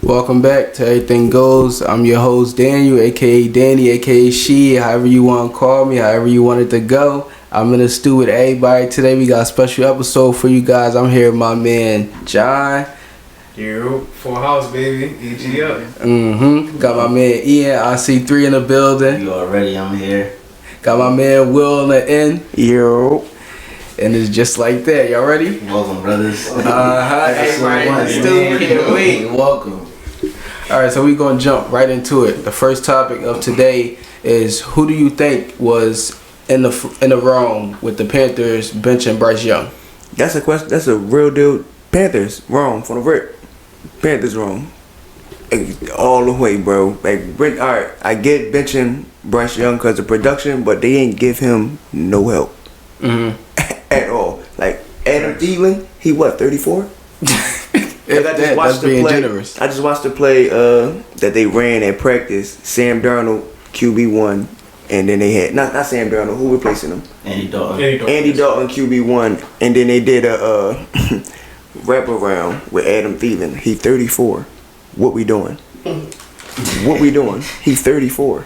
Welcome back to Everything Goes. I'm your host Daniel, aka Danny, aka She, however you want to call me, however you want it to go. I'm in the stew with everybody. Today we got a special episode for you guys. I'm here with my man John. You full house, baby. EG up. Got my man Ian, IC3 in the building. You already, I'm here. Got my man Will in the end. Yo. And it's just like that. Y'all ready? Welcome, brothers. Everybody in the stew, can't wait. Welcome. Alright, so we're going to jump right into it. The first topic of today is, who do you think was in the wrong with the Panthers benching Bryce Young? That's a question. That's a real deal. Panthers wrong from the rip. Panthers wrong. All the way, bro. Alright, I get benching Bryce Young because of production, but they ain't give him no help. At all. Like, Adam Thielen, he what, 34? That's being generous. I just watched the play that they ran at practice. Sam Darnold, QB1, and then they had not Sam Darnold. Who replacing him? Andy Dalton. Andy Dalton, QB1, and then they did a wraparound with Adam Thielen. He 34. What we doing? What we doing? He's 34.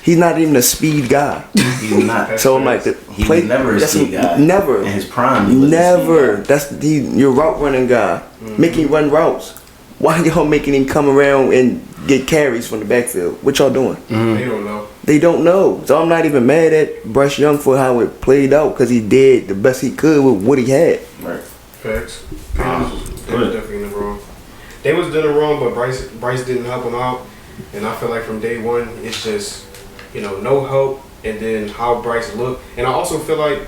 He's not even a speed guy. He's not. So I'm like, he was never a speed guy. Never. In his prime, he was never. That's your route running guy. Making run routes. Why y'all making him come around and get carries from the backfield? What y'all doing? They don't know. They don't know. So I'm not even mad at Bryce Young for how it played out because he did the best he could with what he had. Right. Facts. They was definitely in the wrong. They was doing it wrong, but Bryce didn't help him out. And I feel like from day one, it's just, no help, and then how Bryce looked. And I also feel like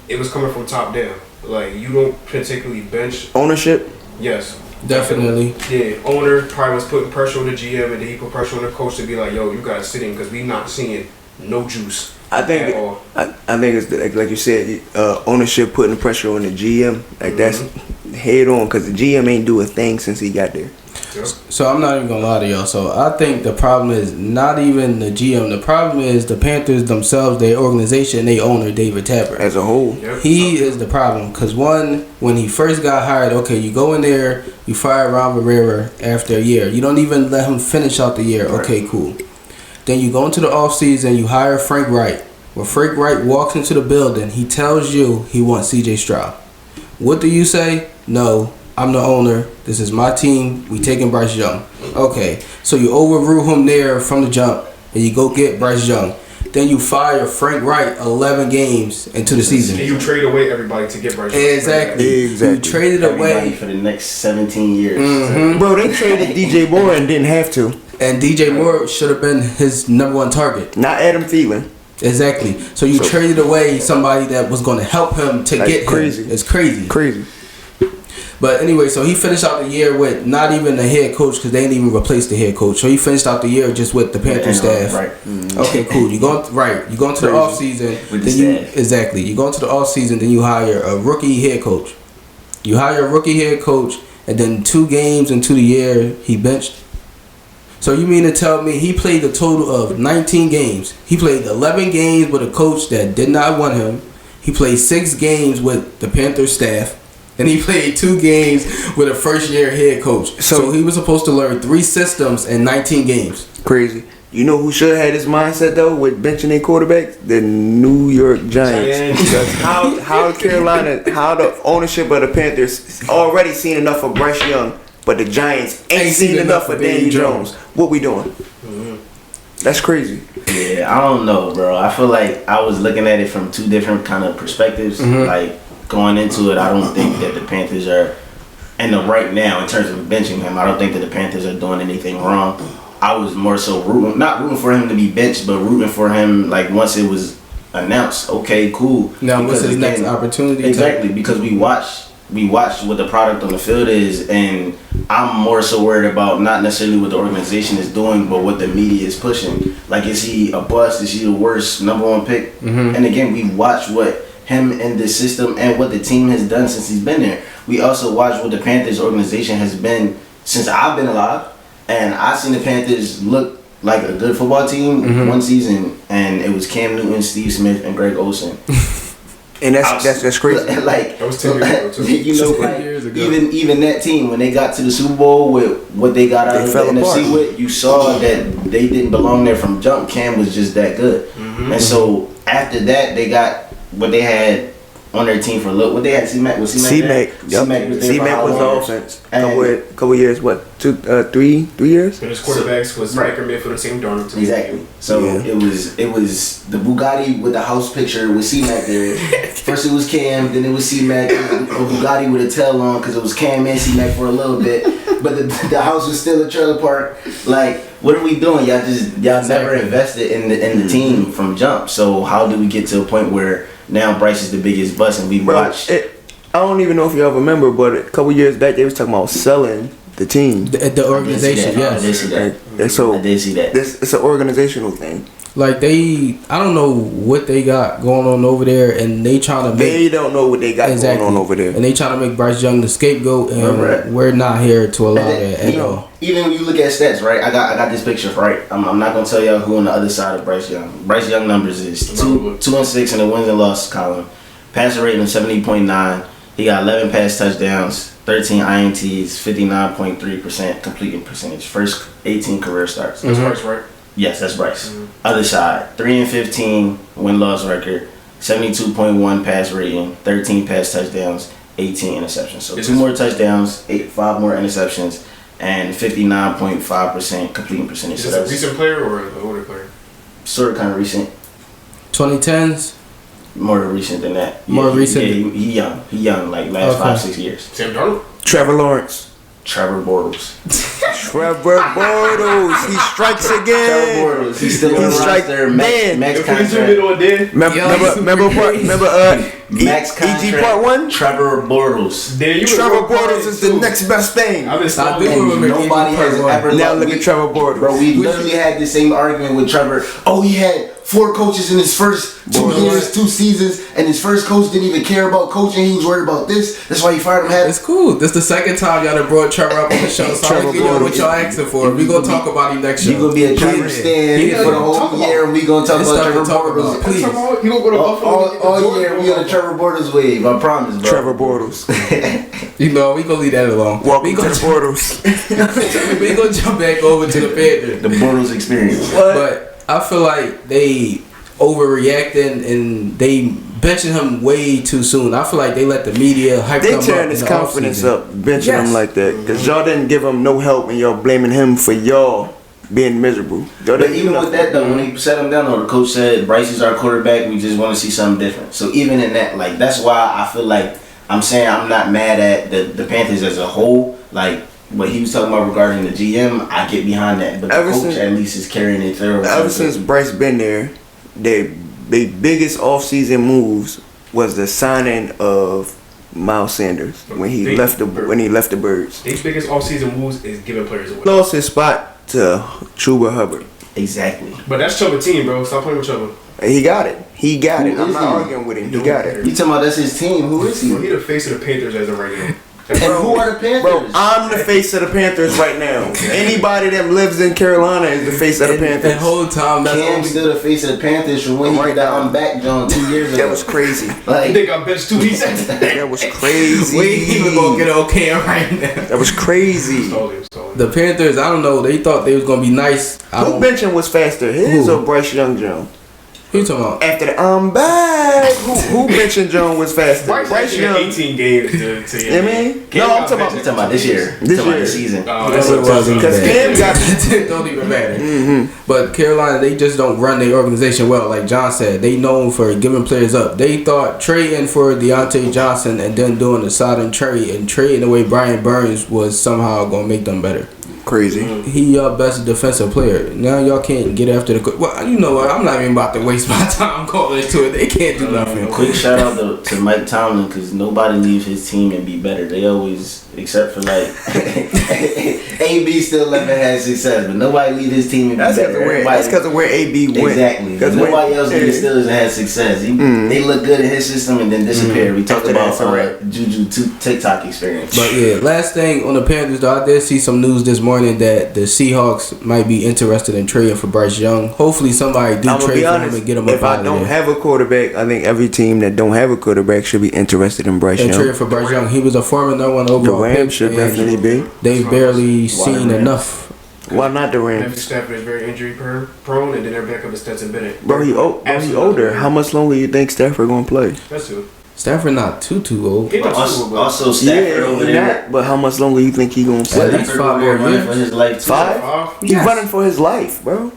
it was coming from top down. Like, you don't particularly bench. Ownership? Yes. Definitely. Yeah, owner probably was putting pressure on the GM, and then he put pressure on the coach to be like, yo, you guys sit in because we not seeing no juice. I think it's like you said, ownership putting pressure on the GM. Like, that's head on because the GM ain't do a thing since he got there. Yep. So I'm not even gonna lie to y'all. So I think the problem is not even the GM. The problem is the Panthers themselves, their organization, their owner, David Tepper. As a whole. Yep. He is the problem. Because when he first got hired, okay, you go in there, you fire Ron Rivera after a year. You don't even let him finish out the year. Right. Okay, cool. Then you go into the offseason, you hire Frank Wright. When Frank Wright walks into the building, he tells you he wants CJ Stroud. What do you say? No. I'm the owner. This is my team. We taking Bryce Young. Okay, so you overrule him there from the jump, and you go get Bryce Young. Then you fire Frank Wright 11 games into the season. And you trade away everybody to get Bryce Young. Exactly. You traded away for the next 17 years. Bro, they traded DJ Moore and didn't have to. And DJ Moore should have been his number one target. Not Adam Thielen. Exactly. So you traded away somebody that was going to help him to get crazy. him. It's crazy. Crazy. But anyway, so he finished out the year with not even the head coach because they didn't even replace the head coach. So he finished out the year just with the Panther staff. Right. Okay, cool. You go into the off season. With the staff. Exactly. You go into the off season, then you hire a rookie head coach. You hire a rookie head coach, and then 2 games into the year he benched. So you mean to tell me he played a total of 19 games? He played 11 games with a coach that did not want him. He played 6 games with the Panther staff. And he played 2 games with a first-year head coach. So he was supposed to learn 3 systems in 19 games. Crazy. You know who should have had this mindset, though, with benching their quarterbacks? The New York Giants. Because how the ownership of the Panthers already seen enough of Bryce Young, but the Giants ain't seen enough of Daniel Jones. What we doing? That's crazy. Yeah, I don't know, bro. I feel like I was looking at it from 2 different kind of perspectives. Like, going into it, I don't think that the Panthers are, and right now in terms of benching him, I don't think that the Panthers are doing anything wrong. I was more so not rooting for him to be benched, but rooting for him like once it was announced. Okay, cool. Now what's his next opportunity? Exactly, because we watched what the product on the field is, and I'm more so worried about not necessarily what the organization is doing, but what the media is pushing. Like, is he a bust? Is he the worst number one pick? Mm-hmm. And again, we watch what him and the system and what the team has done since he's been there. We also watch what the Panthers organization has been since I've been alive, and I've seen the Panthers look like a good football team one season, and it was Cam Newton, Steve Smith, and Greg Olsen. And that's crazy. Like, That was 10 years ago, too. you know, 10 like, years ago. even that team, when they got to the Super Bowl with what they got out They of the fell NFC apart. with, you saw that they didn't belong there from jump. Cam was just that good. And so after that, they got what they had on their team for a little. What they had, C-Mac was C-Mac, yep. C-Mac was there for C-Mac how was the long? offense. And- Couple years, what? 3 years? And his quarterbacks was Right. Baker Mayfield and Sam Darnold. Exactly. So Yeah. it was the Bugatti with the house picture with C-Mac there. First it was Cam, then it was C-Mac, a Bugatti with a tail on because it was Cam and C-Mac for a little bit. But the house was still a trailer park. Like, what are we doing? Y'all never invested in the team from jump. So how do we get to a point where now Bryce is the biggest bust and we watch? I don't even know if y'all remember, but a couple years back they was talking about selling the team. The organization, I did yes. see that. And so I did see that. it's an organizational thing. Like I don't know what they got going on over there, and they trying to make They don't know what they got going on over there. and they trying to make Bryce Young the scapegoat, and Right. we're not here to allow And that then, at all. even when you look at stats, right? I got this picture, right? I'm not gonna tell y'all who on the other side of Bryce Young. Bryce Young numbers is 2-6 in the wins and losses column. Passer rating of 70.9. He got 11 pass touchdowns, 13 INTs, 59.3% completing percentage. First 18 career starts. That's Bryce, right? Yes, that's Bryce. Other side, 3-15 win-loss record, 72.1 pass rating, 13 pass touchdowns, 18 interceptions. So Is 2 this- more touchdowns, 5 more interceptions, and 59.5% completing percentage. Is So this a that's recent player or an older player? sort of kind of recent, 2010s. more recent than that. More recent. Yeah, he young, like last Okay. 5-6 years. Sam Darnold? Trevor Lawrence. Trevor Bortles. Trevor Bortles. He strikes Trevor again. Bortles. He's still on the He's like, roster. man. Max If we zoomed contract. in on Dan, Remember Max EG contract. Part 1? Trevor Bortles. Dan, you Trevor were real quiet, Bortles is the too. next best thing. I've been I stalking do him. remember Nobody EG has Part 1. ever. Now look at Trevor Bortles. Bro, we literally had the same argument with Trevor. Oh, he had 4 coaches in his first 2 years, 2 seasons, and his first coach didn't even care about coaching. He was worried about this. That's why he fired him. It's cool. This the second time y'all done brought Trevor up on the show. So Trevor I know what Bortles. y'all asking for. We gonna talk about him next show. You gonna be a Trevor He stand didn't for the talk whole about year, and we gonna talk It's about stuff to Trevor talk Bortles. about. Please. You gonna go to Buffalo? All year, we on the Trevor Bortles wave. I promise, bro. Trevor Bortles. You know, we gonna leave that alone. Welcome we to gonna the Bortles. we gonna jump back over to the Panthers. The Bortles experience. But I feel like they overreacting and they benching him way too soon. I feel like they let the media hype They him up. tearing in his the confidence offseason. up, benching Yes. him like that. Because y'all didn't give him no help and y'all blaming him for y'all being miserable. Y'all But didn't even do with that though, when he set him down, the coach said Bryce is our quarterback. We just want to see something different. So even in that, like that's why I feel like I'm saying I'm not mad at the Panthers as a whole. Like what he was talking about regarding the GM, I get behind that. But the Ever coach since- at least is carrying it through. Ever since Bryce been there, they biggest offseason moves was the signing of Miles Sanders when he left the Birds. Their biggest offseason moves is giving players away. Lost his spot to Chuba Hubbard. Exactly. But that's Chuba team, bro. Stop playing with Chuba. He got it. He got it. Who I'm is not he? arguing with him. He got it. You talking about that's his team? Who is he? Bro, he the face of the Panthers as of right now. And who are the Panthers? Bro, I'm the face of the Panthers right now. Anybody that lives in Carolina is the face of the That Panthers. whole time, that's Cam's only still the face of the Panthers from when he Right did that now. I'm back John 2 years ago. That was crazy. I Like think I benched 2 weeks after that. That was crazy. we ain't even gonna get okay right now. That was crazy. Stole. The Panthers, I don't know. They thought they was gonna be nice. I Who don't. benching was faster, his Who? or Bryce Young, Joe? Who you talking about? After the I'm back, who benching Jones was faster? Bryce Young. 18 games to You know what I mean? No, I'm talking about You talking about this year? This Talking about year. this season. That's That's what it was. Because Cam got It don't even matter. But Carolina, they just don't run their organization well. Like John said, they known for giving players up. They thought trading for Deontay Johnson and then doing the sudden trade and trading away Brian Burns was somehow gonna make them better. crazy. He y'all best defensive player. Now y'all can't get after the. Well, you know what? I'm not even about to waste my time calling into it. They can't do nothing. Quick shout out to Mike Tomlin because nobody leaves his team and be better. They always, except for like AB, still never had success, but nobody leave his team and be That's better. because of where AB went. Exactly. Nobody else in the Steelers had success. They look good in his system and then disappear. We talked After that, about it's a wrap. Juju TikTok experience. But yeah, last thing on the Panthers though, I did see some news this morning that the Seahawks might be interested in trading for Bryce Young. Hopefully somebody do I'm gonna trade be for him honest. and get him up If I out don't of there. have a quarterback, I think every team that don't have a quarterback should be interested in Bryce And Young. trade for Bryce Young. He was a former number one The overall Rams pick, should and definitely be. They've barely seen Rams? enough. Why not the Matthew Rams? Stafford is very injury prone, and then their backup is Stetson Bennett. Bro, he Absolutely. older. How much longer you think Stafford gonna play? That's who. Stafford not too old. He not also, too, but also Stafford over he there. not, but how much longer you think he gonna At play? least Stafford 5 over there more running years. for his life. too. 5? He's Yes. running for his life, bro.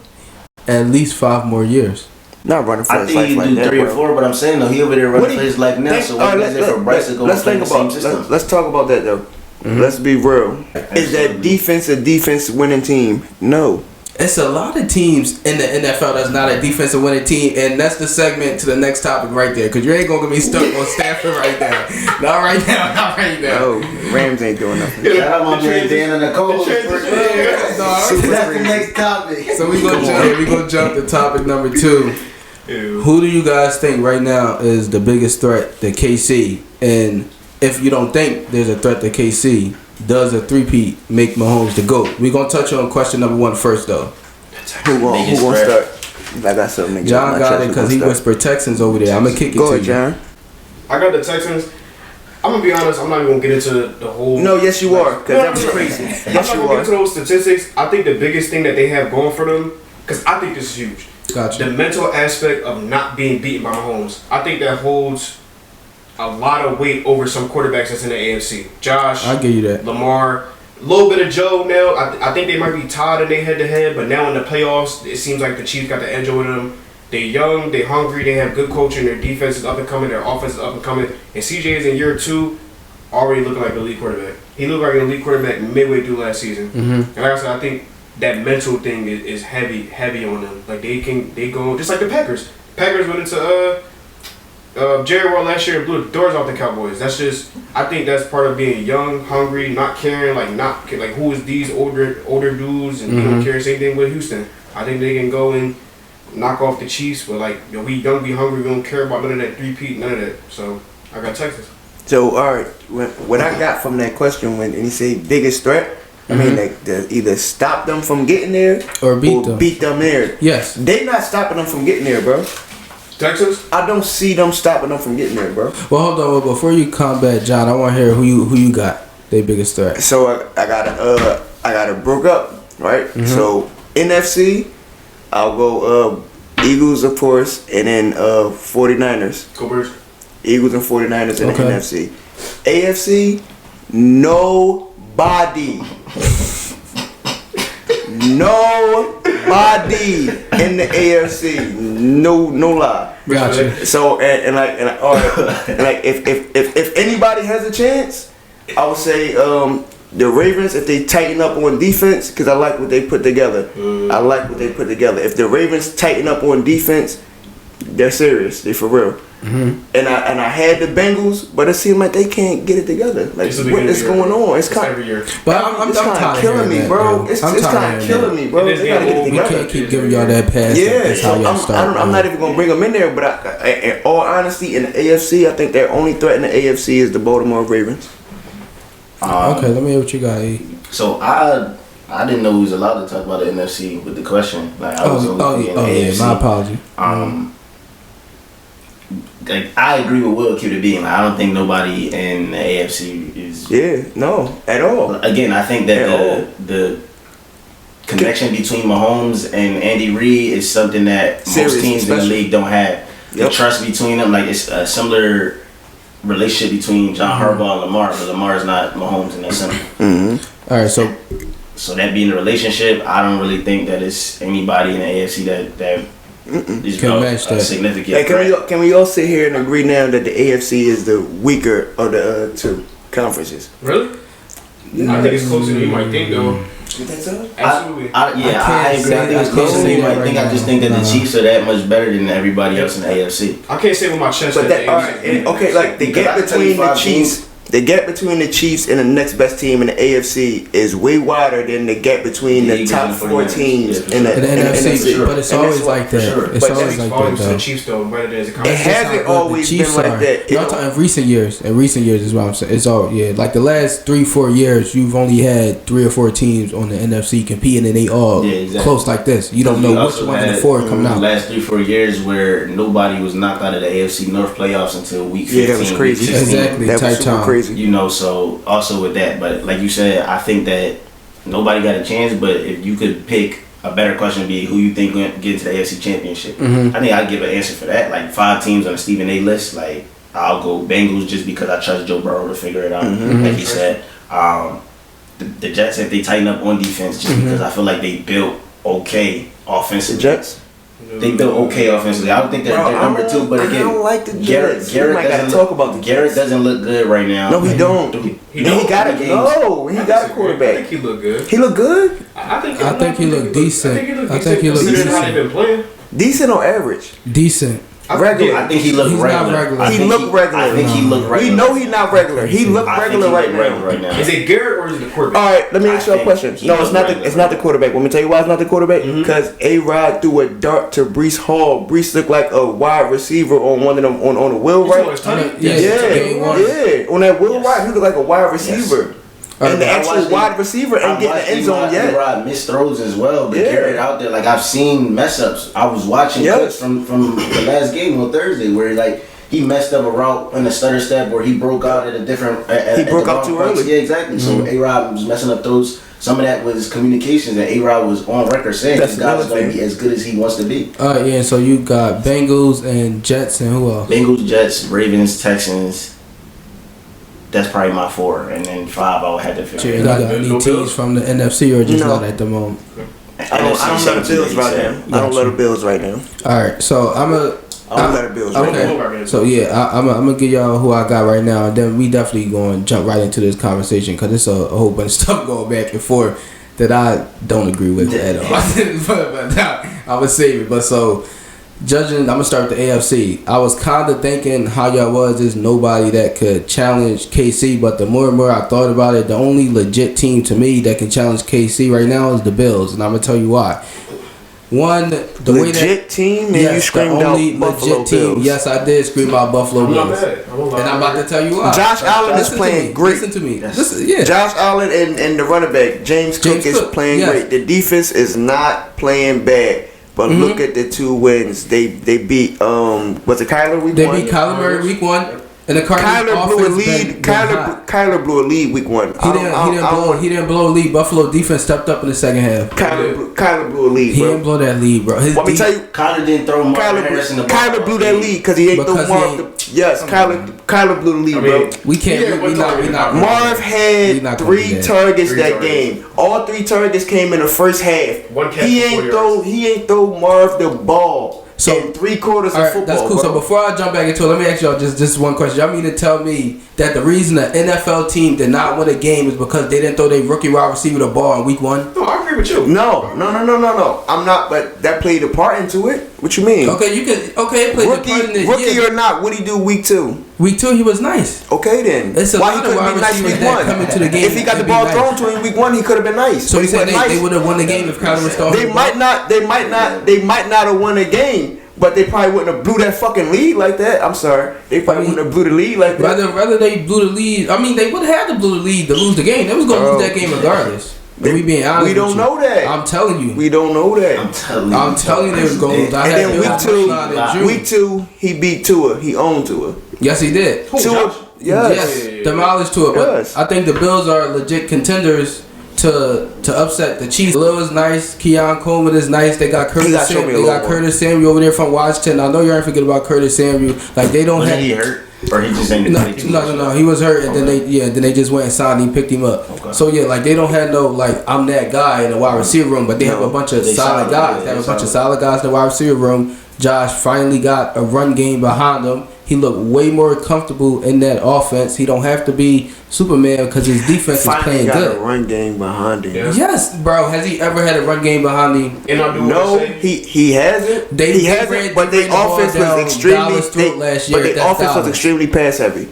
At least 5 more years. Not running for I his think life he like do that, 3 or bro. 4, but I'm saying though he over there What running do for you his life now. think- So all right, what is it for Bryce to go let's play think the same about system? let's talk about that though. Let's be real. Is that defense a defense winning team? No. It's a lot of teams in the NFL that's not a defensive winning team, and that's the segment to the next topic right there. Because you ain't gonna get me stuck on Stafford right there. Not right now. Not right now. No, Rams ain't doing nothing. Shout out my man Dan and Nicole. Yeah, dog. That's the next topic. So we gonna jump to topic number 2. Ew. Who do you guys think right now is the biggest threat to KC? And if you don't think there's a threat to KC, does a three-peat make Mahomes the GOAT? We're going to touch on question number 1 first, though. Who gonna Biggest start? threat. I got something to get John on my got chest. it Who because he gonna whispered Texans over there. I'm going to kick it Go to ahead, you. John. I got the Texans. I'm gonna be honest. I'm not even gonna get into the whole. No, yes you are, because that was crazy. I'm Yes not you gonna get are. into those statistics. I think the biggest thing that they have going for them, because I think this is huge. Gotcha. The mental aspect of not being beaten by Mahomes. I think that holds a lot of weight over some quarterbacks that's in the AFC. Josh, I'll give you that. Lamar, a little bit of Joe now. I think they might be tied in their head-to-head, but now in the playoffs, it seems like the Chiefs got the edge over them. They're young, they're hungry, they have good coaching, their defense is up and coming, their offense is up and coming. And CJ is in year 2, already looking like an elite quarterback. He looked like an elite quarterback midway through last season. Mm-hmm. And like I said, I think that mental thing is heavy on them. Like they go just like the Packers. Packers went into Jerry World last year and blew the doors off the Cowboys. That's just, I think that's part of being young, hungry, not caring, like who is these older dudes, and you don't care. Same thing with Houston. I think they can go and knock off the Chiefs, but like we young, we hungry, we don't care about none of that three-peat, none of that. So I got Texas. So, all right, what I got from that question when he said biggest threat, I mean, like, either stop them from getting there Or beat them. beat them there. Yes. They not stopping them from getting there, bro. Texas? I don't see them stopping them from getting there, bro. Well, hold on. Well, before you combat John, I want to hear who you got. Their biggest threat. So I got it broke up, right? So NFC, I'll go Eagles, of course, and then 49ers. Go Birds. Eagles and 49ers in Okay. the NFC. AFC, nobody. Nobody in the AFC. No lie. Gotcha. So all right, and like if anybody has a chance, I would say the Ravens, if they tighten up on defense, because I like what they put together. I like what they put together. If the Ravens tighten up on defense, they're serious. They for real. And I had the Bengals, but it seemed like they can't get it together. Like It's what is going on? It's kind every year. But I'm it's tired kind of of killing hearing me, that, bro. man. It's I'm kind tired of of killing me, bro. It is They gotta get it getting We old. together. can't keep giving y'all that pass. Yeah, That's so how y'all start. I'm not even gonna bring them in there, but in all honesty, in the AFC, I think their only threat in the AFC is the Baltimore Ravens. Okay, let me hear what you got. E. So I didn't know we was allowed to talk about the NFC with the question. Like I was only in the yeah. AFC. My apology. Like I agree with Will keep it being. Like, I don't think nobody in the AFC is. Yeah, no, at all. Again, I think that At all. connection between Mahomes and Andy Reid is something that Serious, most teams in the especially. league don't have. The Yep. trust between them, like it's a similar relationship between John Harbaugh and Lamar, but Lamar is not Mahomes in that sense. All right, so So that being a relationship, I don't really think that it's anybody in the AFC that is Can match that. significant. Hey, threat. can we all sit here and agree now that the AFC is the weaker of the two conferences? Really? I think it's closer than you might think, though. You think so? Absolutely. I I can't agree. say I think it's that closer than you right might think. I now. just think that the Nah. Chiefs are that much better than everybody else in the AFC. I can't say with my chest But that that, all right, and, okay, like the Because gap I can tell you between the 5 Chiefs, teams. the gap between the Chiefs and the next best team in the AFC is way wider than the gap between The the Eagles top and the 4 49ers. teams Yeah, in the in the NFC, for sure. but it's And always that's like for that. sure. It's But always speaks like volumes that, to though. the Chiefs, though, better than as a It conference. hasn't How good the always been Chiefs like are. that. No, I'm talking in recent years. In recent years is what I'm saying. It's all like the last 3-4 years. You've only had 3 or 4 teams on the NFC competing, and they all Yeah, exactly. close like this. You don't We know which also one of the had, 4 coming the out. last 3-4 years where nobody was knocked out of the AFC North playoffs until week 15. Yeah, that was crazy. Week 16. Exactly. That Tight was super time. crazy. You know, so also with that, but like you said, I think that nobody got a chance. But if you could pick, a better question would be who you think going to get into the AFC Championship. Mm-hmm. I think I'd give an answer for that. Like 5 teams on the Stephen A. list. Like I'll go Bengals just because I trust Joe Burrow to figure it out. Mm-hmm. Like he said, the Jets, if they tighten up on defense, just because I feel like they built okay The offensively. Jets? They built okay offensively. I don't think they're, Bro, they're number 2, but I again, don't like the Garrett, Jets. Garrett We might gotta doesn't talk look, about the Garrett Jets. doesn't look good right now. No, he don't. He He got it. games. No, he got a I think quarterback. he looked good. He look good? I think he looked decent. I think he looked decent. How they been playing. Decent or average? Decent. Regular. I think he looked He's not regular. regular. I He think look regular. I think he looked regular. We know he's not regular. He look I think regular he right look now. regular right now. Is it Garrett or is it the quarterback? All right, let me ask you I a think question. he No, it's look not the regular. it's not the quarterback. Let me tell you why it's not the quarterback. Because A-Rod threw a dart to Brees Hall. Brees looked like a wide receiver on one of them on the wheel You talking about right. his tummy? Yeah, game one. Yeah, on that wheel Yes. right, he looked like a wide receiver. And the I actual watched wide A- receiver ain't getting the end zone yet. A-Rod missed throws as well, but Yeah. Garrett out there, like I've seen mess ups. I was watching Yes. clips from the last game on Thursday where like he messed up a route in the stutter step where he broke out at a different. He broke out too early. Yeah, exactly. So A-Rod was messing up those. Some of that was communications that A-Rod was on record saying That's this guy was another going to thing. be as good as he wants to be. Yeah. So you got Bengals and Jets and who else? Bengals, Jets, Ravens, Texans. That's probably my 4, and then 5 I would have to You figure. got No any Bills? teams from the NFC or just No. not at the moment? I don't let the Bills right now. I don't let the Bills right now. All right. So I'm a. I don't let the Bills right now. Okay. So yeah, I'm gonna give y'all who I got right now, and then we definitely going to jump right into this conversation because it's a whole bunch of stuff going back and forth that I don't agree with at all. but now I would save it. But so judging, I'm gonna start with the AFC. I was kind of thinking how y'all was is nobody that could challenge KC, but the more and more I thought about it, the only legit team to me that can challenge KC right now is the Bills, and I'm gonna tell you why. One, the way that Legit team, and you screamed the out only Buffalo legit team. Bills. Yes, I did scream out Buffalo I'm not Bills. mad. I won't lie. And I'm about to tell you why. Josh Allen is Listen to playing me. great. Listen to me. Yes. Listen, yeah. Josh Allen and the running back James Cook is Cook, playing yes. great. The defense is not playing bad. But Mm-hmm. look at the 2 wins. They beat was it Kyler week They 1? beat Kyler Murray week 1, and the Cardinals Kyler blew a offense lead. been hot. Kyler blew a lead week 1. He didn't blow a lead. Buffalo defense stepped up in the second half. Kyler blew a lead, He didn't bro. blow that lead, bro. His Let me tell you, Kyler didn't throw Marvin Harrison the ball. Kyler blew that lead because he ain't throw Because he Marv. ain't- Yes, Kyler blew the lead, I bro. mean, we can't. Yeah, we what not. target? We not. Marv We had not gonna do 3 that. targets 3 that targets. game. All 3 targets came in the first half. One catch He for ain't 40 throw. yards. He ain't throw Marv the ball. So- in 3/4 All right, of football. that's cool. Bro. So before I jump back into it, let me ask y'all just one question. Y'all mean to tell me that the reason the NFL team did not win a game is because they didn't throw their rookie wide receiver the ball in week 1? No, I agree with you. No. I'm not. But that played a part into it. What you mean? Okay, you can. Okay, it played the part in it. Rookie Yeah. or not? What he do week 2? Week 2, he was nice. Okay then. It's a Why he lot of couldn't wide be nice receivers week that 1? come into the game If he got the and be ball nice. thrown to him week 1, he could have been nice. So But you he said wasn't they nice. would have won the game if Kyler was throwing They the ball? might not. Have won a game, but they probably wouldn't have blew that fucking lead like that. I'm sorry, they probably wouldn't have blew the lead like that. Rather they blew the lead. I mean, they would have had to blew the lead to lose the game. They was gonna Bro. lose that game regardless. If we being honest, We don't with you. know that. I'm telling you. We don't know that. I'm telling you. I'm telling you they was gonna lose. I And had then Bills week money line in June. week 2, he beat Tua. He owned Tua. Yes, he did. Who, Tua, Josh? yes. Yes, demolished to it. But Yes. I think the Bills are legit contenders to upset the Chiefs. Lil is nice. Keon Coleman is nice. They got Curtis. Curtis Samuel over there from Washington. I know you aren't forgetting about Curtis Samuel. Like they don't have. He hurt or he just ain't No. He was hurt, and then they just went and signed him, picked him up. Okay. So yeah, like they don't have no like I'm that guy in the wide receiver room, but they have a bunch of solid guys. They have a bunch of solid guys in the wide receiver room. Josh finally got a run game behind him. He looked way more comfortable in that offense. He don't have to be Superman because his defense is playing got good. A run game behind him. Yeah. Yes, bro. Has he ever had a run game behind him? No, he hasn't. He hasn't. But the offense was extremely. Last year. But the offense was extremely pass heavy.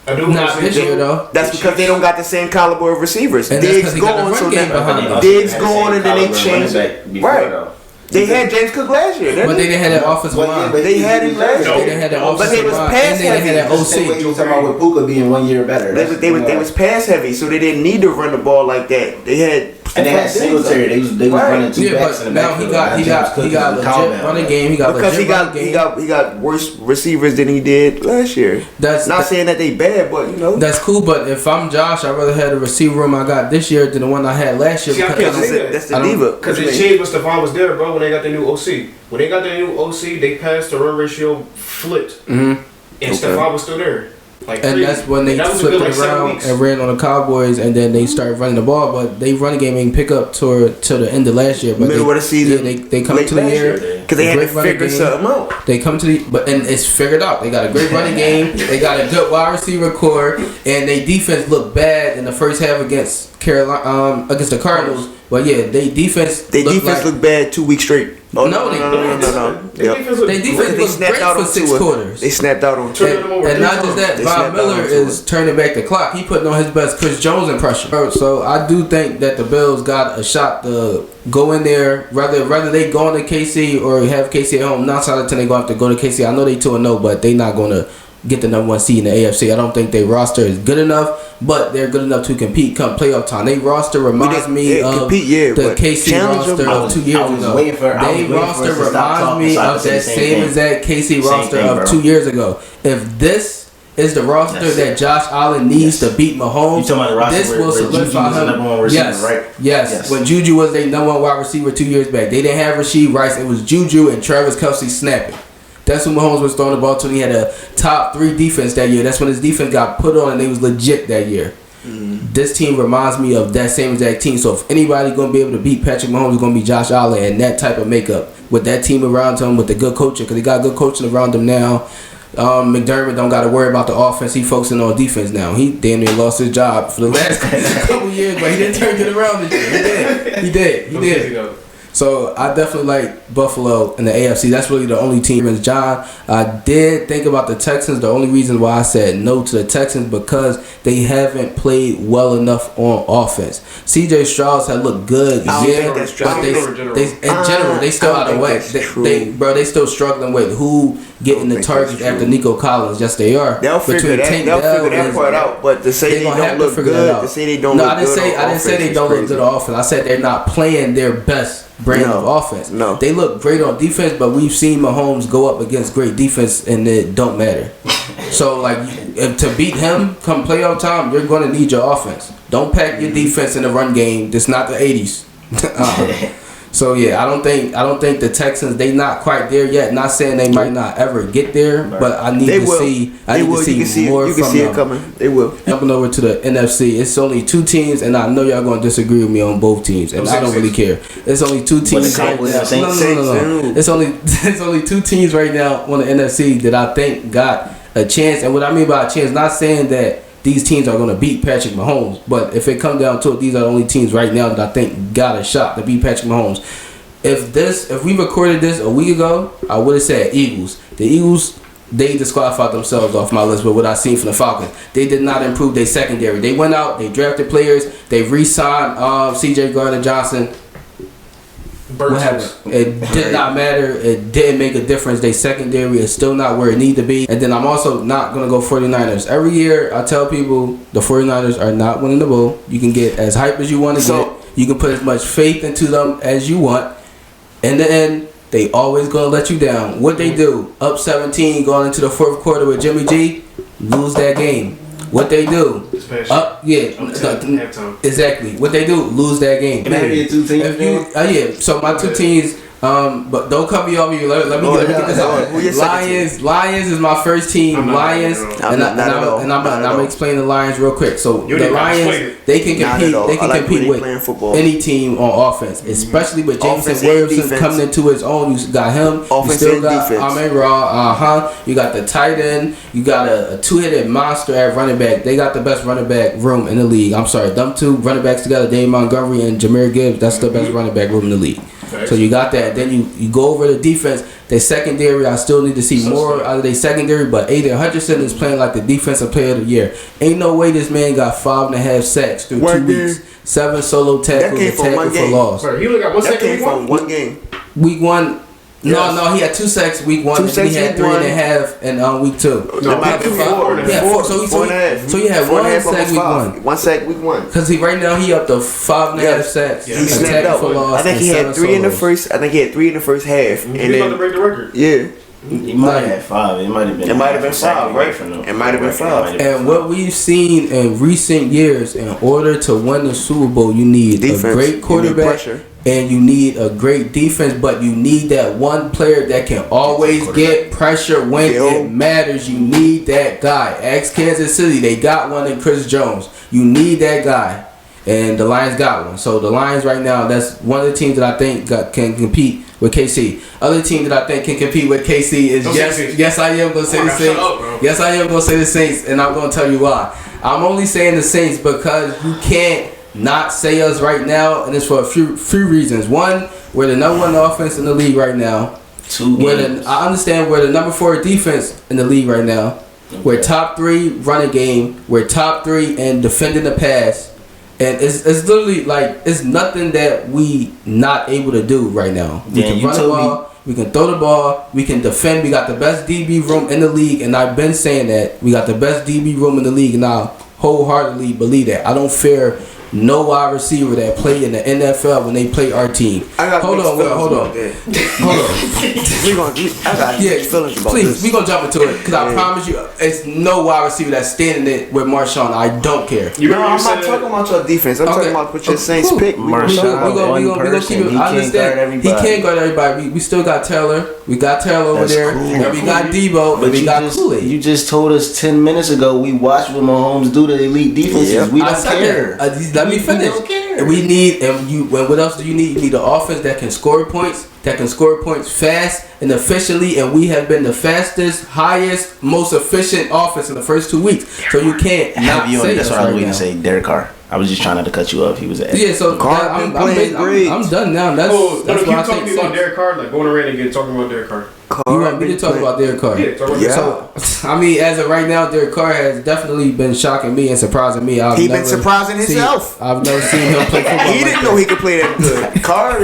I do Not this year though. That's because they don't got the same caliber of receivers. And Diggs going, so Diggs going, and then they changed it. Right. They had James Cook last year, but they didn't have that offensive line. They had him last year. They didn't have that offensive line. But they was pass heavy. They had that OC. You talking about with Puka being 1 year better? They was pass heavy, so they didn't need to run the ball like that. They had. And they had Singletary. They was running two backs in the backfield. Now he got legit running game. He got worse receivers than he did last year. That's not saying that they bad, but you know that's cool. But if I'm Josh, I'd rather have the receiver room I got this year than the one I had last year. See, I can't say that. That's the diva. Because it changed when Stephon was there, bro. When they got the new OC, when they got the new OC, they passed the run ratio flipped, and Stephon was still there. Like and crazy. that's when they flipped it around and ran on the Cowboys, and then they started running the ball. But they running game ain't pick up till the end of last year. But middle of the season, they come to the year because they had to figure something out. They come to and it's figured out. They got a great running game. They got a good wide receiver core, and they defense looked bad in the first half against Carolina, against the Cardinals. But yeah, they defense looked bad 2 weeks straight. No. Their defense looked great for 6 quarters. They snapped out on and not just that, Von Miller is turning back the clock. He putting on his best Chris Jones impression. So I do think that the Bills got a shot to go in there, whether they go into KC or have KC at home. 9 out of 10 they going to have to go to KC. I know they 2-0, but they not going to get the number 1 seed in the AFC. I don't think their roster is good enough, but they're good enough to compete come playoff time. Their roster reminds me of the KC roster of 2 years ago. Their roster reminds me of that same exact KC roster of 2 years ago. If this is the roster that Josh Allen needs to beat Mahomes, this will solidify him. Yes. When Juju was their number 1 wide receiver 2 years back, they didn't have Rashee Rice. It was Juju and Travis Kelce snapping. That's when Mahomes was throwing the ball to. He had a top 3 defense that year. That's when his defense got put on and they was legit that year. This team reminds me of that same exact team. So if anybody going to be able to beat Patrick Mahomes, it's going to be Josh Allen and that type of makeup. With that team around him, with the good coaching, because he got good coaching around him now. McDermott don't got to worry about the offense. He focusing on defense now. He damn near lost his job for the last couple years, but he didn't turn it around this year. He did. So I definitely like Buffalo in the AFC. That's really the only team. And John, I did think about the Texans. The only reason why I said no to the Texans because they haven't played well enough on offense. CJ Stroud had looked good, but in general they still out of whack. They still struggling with who getting the targets after Nico Collins. Yes, they are. They'll figure that part out. But to say they don't look good, to say they don't look good. I didn't say they don't look good on offense. I said they're not playing their best brand of offense. No. They look great on defense, but we've seen Mahomes go up against great defense and it don't matter. So like if to beat him come playoff time, you're gonna need your offense. Don't pack your defense in the run game. This not the 80s. So yeah, I don't think the Texans, they not quite there yet. Not saying they might not ever get there, but I need to see more from them. You can see it coming. They will. Jumping over to the NFC, it's only 2 teams, and I know y'all gonna disagree with me on both teams, and I don't really care. It's only 2 teams right now. No. It's only 2 teams right now on the NFC that I think got a chance. And what I mean by a chance, not saying that these teams are going to beat Patrick Mahomes. But if it comes down to it, these are the only teams right now that I think got a shot to beat Patrick Mahomes. If we recorded this a week ago, I would have said Eagles. The Eagles, they disqualified themselves off my list with what I seen from the Falcons. They did not improve their secondary. They went out, they drafted players, they re-signed C.J. Gardner-Johnson. What happened? It did not matter. It didn't make a difference. Their secondary is still not where it need to be. And then I'm also not going to go 49ers. Every year I tell people the 49ers are not winning the bowl. You can get as hype as you want to get. You can put as much faith into them as you want. In the end, they always going to let you down. What they do, up 17 going into the 4th quarter with Jimmy G, lose that game. What they do? This past Halftime. Exactly. What they do? Lose that game. Can I hear your two teams? If you, yeah. So my two teams. But don't cut me off. You let me get this out. Who your second Lions is my first team. I'm not Lions, mad and I'm gonna explain the Lions real quick. So You the didn't Lions, explain they can Not compete. at all. They can I like compete when they playing with football. any team on offense, especially with Offense Jameson and Williamson defense. coming into his own. You got him. Offense you still and got defense. Amon Ra. You got the tight end. You got a two-headed monster at running back. They got the best running back room in the league. I'm sorry, them two running backs together, Dave Montgomery and Jahmyr Gibbs. That's the best running back room in the league. So you got that. Then you go over the defense. Their secondary, I still need to see more out of their secondary. But Aiden Hutchinson is playing like the defensive player of the year. Ain't no way this man got 5.5 sacks through 2 weeks. 7 solo tackles, came and from tackle one for game. loss. Bro, he only got 1 That second. came from one game. Week 1. Yes. No, he had 2 sacks week 1. 2 And then he sacks had week 3.5 in week 2. No, might be four. Yeah, 4. So he had 1 sack week 1. 1 sack week 1. Because right now he up to 5.5 sacks. Yeah, and he snapped tackle out. for loss. I think and he had 7 3 in the solos. first. I think he had 3 in the first half, and He's about to then break the record. yeah, He might have had 5. It might have been. It might have been half a 5, second away right? from them. It might have been 5. And what we've seen in recent years, in order to win the Super Bowl, you need Defense. a great You need quarterback pressure. and you need a great defense, but you need that one player that can always get pressure when Yo. it matters. You need that guy. Ask Kansas City. They got one in Chris Jones. You need that guy. And the Lions got one. So the Lions right now, that's one of the teams that I think can compete with KC. Other team that I think can compete with KC is Don't say the Saints. yes, I am going to say Oh, the shut Saints. up, bro. Yes, I am going to say the Saints, and I'm going to tell you why. I'm only saying the Saints because you can't not say us right now, and it's for a few reasons. One, we're the number 1 offense in the league right now. 2 games. I understand we're the number 4 defense in the league right now. We're top 3 running game. We're top 3 in defending the pass. And it's literally like it's nothing that we not able to do right now. We Yeah, can you run the told me. ball, we can throw the ball, we can defend. We got the best DB room in the league, and I've been saying that we got the best DB room in the league, and I wholeheartedly believe that. I don't fear no wide receiver that play in the NFL when they play our team. I got Hold mixed on. feelings Hold about on. that. We got mixed feelings about please, this. we gonna jump into it because I Yeah. promise you, it's no wide receiver that's standing it with Marshawn. I don't care. You No, remember I'm you not said talking about your defense. I'm talking about what your Saints cool. pick. Marshawn. We gonna one keep it. person. He I can't understand. guard everybody. He can't guard everybody. We still got Taylor. We got Taylor over That's there. cool. And we got Debo. But And we you got just, Kool-Aid. you just told us 10 minutes ago we watched what Mahomes do to elite defenses. Yeah. We I don't said care. that. Let me finish. We don't care. And we need, and what else do you need? You need an offense that can score points, fast and efficiently. And we have been the fastest, highest, most efficient offense in the first 2 weeks. So you can't not say That's us what I was right waiting now. to say. Derek Carr. I was just trying not to cut you off. He was at. Yeah, so Carr I'm been playing great. I'm done now. That's no, why you I talking think to me about Saints. Derek Carr, like going around and talking about Derek Carr. You want me to talk about Derek Carr? Yeah, talk about Yeah. Derek Carr. So, I mean, as of right now, Derek Carr has definitely been shocking me and surprising me. He been surprising himself. I've never seen him play football. He didn't know he could play that good. Carr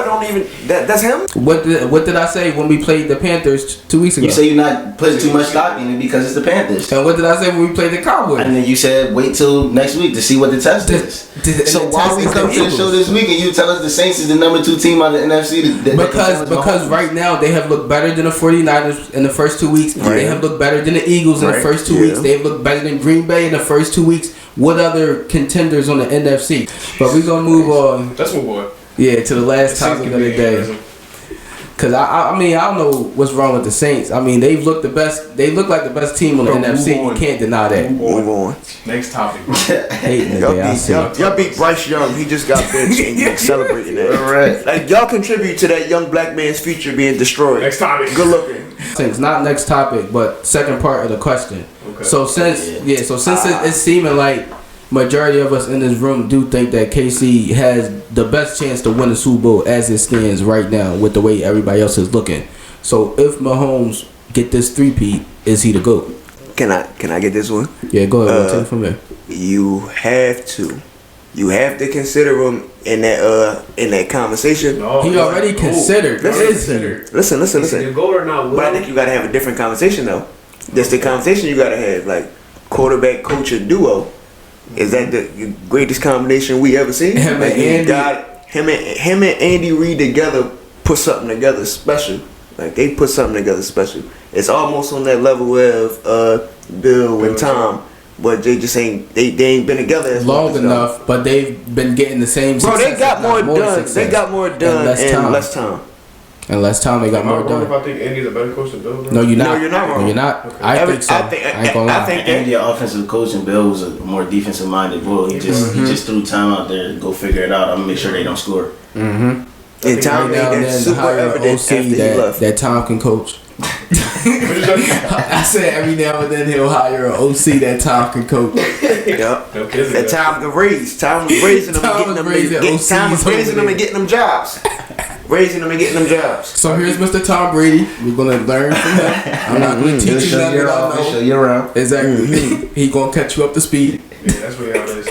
don't even. That's him. What did I say when we played the Panthers 2 weeks ago? You say you're not putting too much stock in it because it's the Panthers. And what did I say when we played the Cowboys? And then you said wait till next week to see what the test is. So why we come to the show this week and you tell us the Saints is the number 2 team on the NFC? Because right now they have looked better than the 49ers in the first 2 weeks. Right. They have looked better than the Eagles in the Right. first 2 Yeah. weeks. They have looked better than Green Bay in the first 2 weeks. What other contenders on the NFC? But we're going to move on. That's my boy. Yeah, to the last topic of the day. Cause I mean I don't know what's wrong with the Saints. I mean they've looked the best. They look like the best team on the Bro, NFC. move You on. can't deny that. Move on. Next topic. Hating Y'all today, I beat, see. y'all beat Bryce Young. He just got benched and you're celebrating that. All right. Like y'all contribute to that young black man's future being destroyed. Next topic. Good looking. Saints, not next topic, but second part of the question. Okay. So since it's seeming like majority of us in this room do think that KC has the best chance to win the Super Bowl as it stands right now with the way everybody else is looking. So if Mahomes get this 3-peat, is he the GOAT? Can I get this one? Yeah, go ahead. We'll take it from there. You have to consider him in that conversation. No, He already considered. Listen. Listen. Is it goal or not? But I think you gotta have a different conversation though. That's the conversation you gotta have. Like quarterback coach duo. Is that the greatest combination we ever seen? Him and Like, you Andy. got him and Andy Reid together put something together special. Like they put something together special. It's almost on that level of Bill and Tom but they just ain't they ain't been together as long as enough, but they've been getting the same. Bro, success, they got if not more done. success, They got more done in less time. In less time, they got Am I more wrong if done. I think Andy's a better coach than Bill? No, you're not. No, you're not wrong. No, you're not. Okay. I think so. I ain't gonna lie. I think Andy, an offensive coach, and Bill was a more defensive minded bull. He just threw time out there to go figure it out. I'm gonna make sure they don't score. And Tom Every made now and that then, super hire an evident OC after he left. that Tom can coach. I said every now and then he'll hire an OC that Tom can coach. Yeah. No kidding. And Tom can raise. Tom was raising them Tom and was getting raising them. OCs Tom was raising over them there. and getting them jobs. Raising them and getting them jobs. So here's Mr. Tom Brady. We're gonna learn from him. I'm not gonna He'll teach you show nothing you I around. He'll show know. you around. Exactly. He gonna catch you up to speed. Yeah, that's really how it is.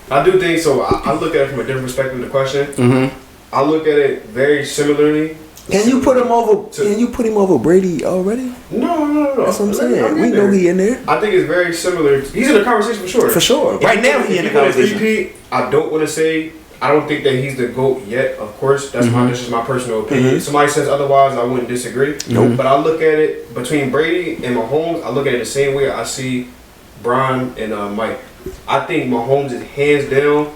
I do think so. I look at it from a different perspective. The question. Mm-hmm. I look at it very similarly. Can you put him over? Can you put him over Brady already? No. That's what I'm I'm saying. in We know there. he in there I think it's very similar. He's in the conversation for sure. for sure. If Right he now win- he if in the win a conversation. three-peat, I don't want to say. I don't think that he's the GOAT yet. Of course, that's that's just my personal opinion. If somebody says otherwise, I wouldn't disagree. Nope. But I look at it between Brady and Mahomes. I look at it the same way I see Brian and Mike. I think Mahomes is hands down